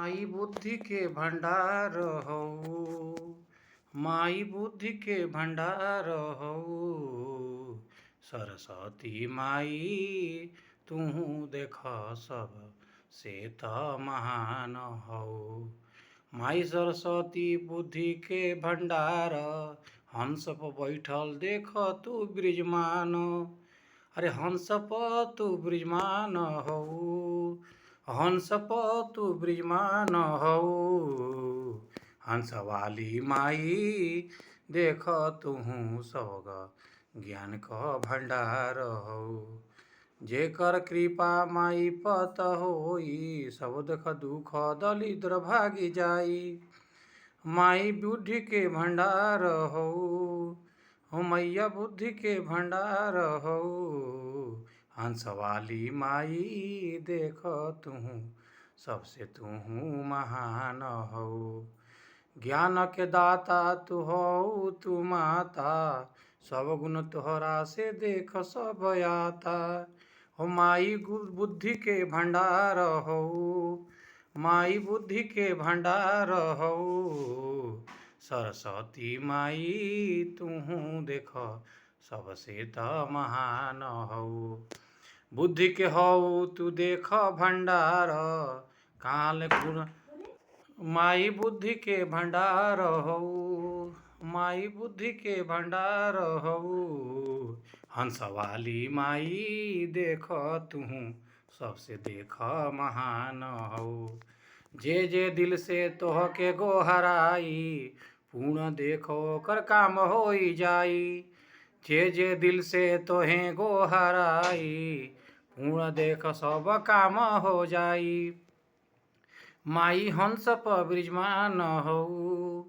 माई बुद्धि के भंडार हऊ। माई बुद्धि के भंडार हऊ। सरस्वती माई तुहू देख सब से त महान हऊ। माई सरस्वती बुद्धि के भंडार, हंस पर बैठल देख तू ब्रिजमान। अरे हंस पर तू ब्रिजमान हऊ। हंस पर तू ब्रिजमान हऊ। हंस वाली माई देख तुहू सब ज्ञान क भंडार हऊ। जेकर कृपा माई पत होई, सब दुख दुख दलिद्र भागी जाई। माई बुद्धि के भंडार हऊ। हो मैया बुद्धि के भंडार हऊ। हंस वाली माई देख तुहू सबसे तुहू महान हऊ। ज्ञान के दाता तू हऊ तू माता, सब गुण तोहरा से देख सब आता। हो माई बुद्धि के भंडार हऊ। माई बुद्धि के भंडार हऊ। सरस्वती माई तुहू देख सबसे त महान हऊ। बुद्धि के हऊ तू देख भंडार, काल गुण माई बुद्धि के भंडार हऊ। माई बुद्धि के भंडार हऊ। हंस वाली माई देख तुहू सबसे देख महान हऊ। जे जे दिल से तोह के गोहराई, पूर्ण देखो कर काम होई जाई। जे जे दिल से तोहे गोहराई, पूर्ण देख सब काम हो जाई। माई हंस पर ब्रिजमान हऊ।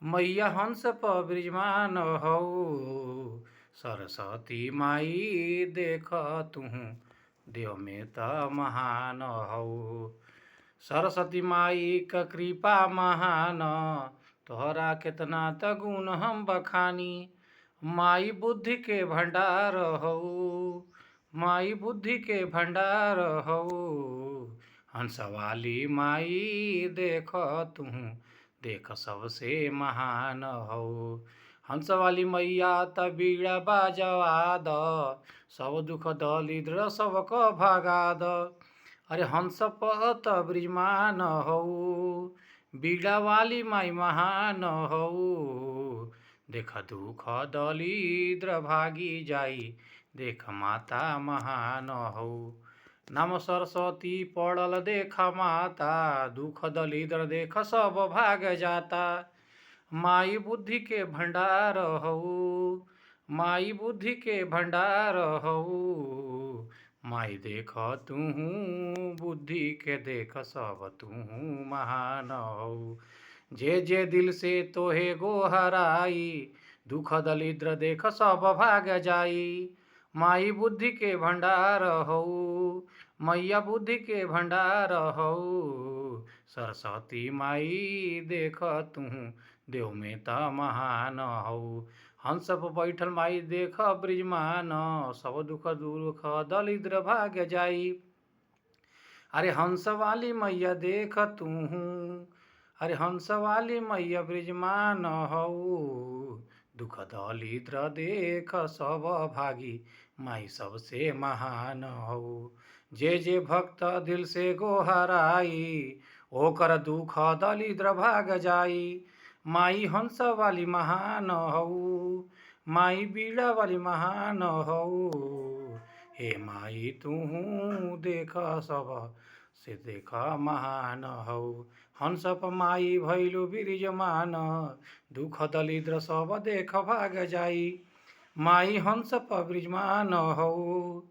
मैया हंस पर ब्रिजमान हऊ। सरस्वती माई देख तुहू देव में त महान हऊ। सरस्वती माई क कृपा महान, तोहरा केतना त गुण हम बखानी। माई बुद्धि के भंडार हऊ। माई बुद्धि के भंडार हऊ। हंस वाली माई देख तुहू देख सबसे महान हऊ। हंस वाली मैया त बीड़ा बाजवा द, सब दुख दलिद्र सबक भगा द। अरे हंस पर त ब्रिजमान हऊ। बीड़ा वाली माई महान हऊ। देख दुख दलिद्र भागी जाई, देख माता महान हऊ। नाम सरस्वती पड़ल देख माता, दुख दलिद्र देख सब भाग जाता। माई बुद्धि के भंडार हऊ। माई बुद्धि के भंडार हऊ। माई देख तुहू बुद्धि के देख सब तुहू महान हऊ। जे जे दिल से तोहे गोहराई, दुख दलिद्र देख सब भाग जाई। माई बुद्धि के भंडार हऊ। मैया बुद्धि के भंडार हऊ। सरस्वती माई देख तुहू देव में त महान हऊ। हंस पर बैठल माई देख ब्रिजमान, सब दुख दुख दलिद्र भाग जाई। अरे हंस वाली मैया देख तुहू। अरे हंस वाली मैया ब्रिजमान हऊ। दुख दलिद्र देख सब भागी, माई सबसे महान हऊ। जे जे भक्त दिल से गोहराई, ओकर दुख दलिद्र भाग जाई। माई हंस वाली महान हऊ। माई बीड़ा वाली महान हऊ। हे माई तुहू देख सब से देख महान हऊ। हंस पर माई भैलु बिराजमान, दुख दलिद्र सब देख भाग जाई। माई हंस पर ब्रिजमान हऊ।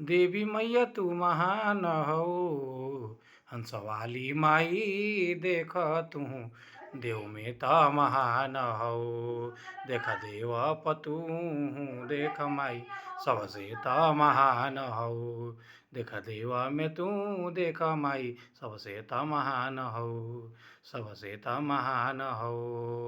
देवी मैया तू महान हऊ। हंस वाली माई देख तुहू देव में त महान हऊ। देख देव पतूहू देख माई सबसे त महान हऊ। देख देव में तू देख माई सबसे त महान हऊ। सबसे त महान हऊ।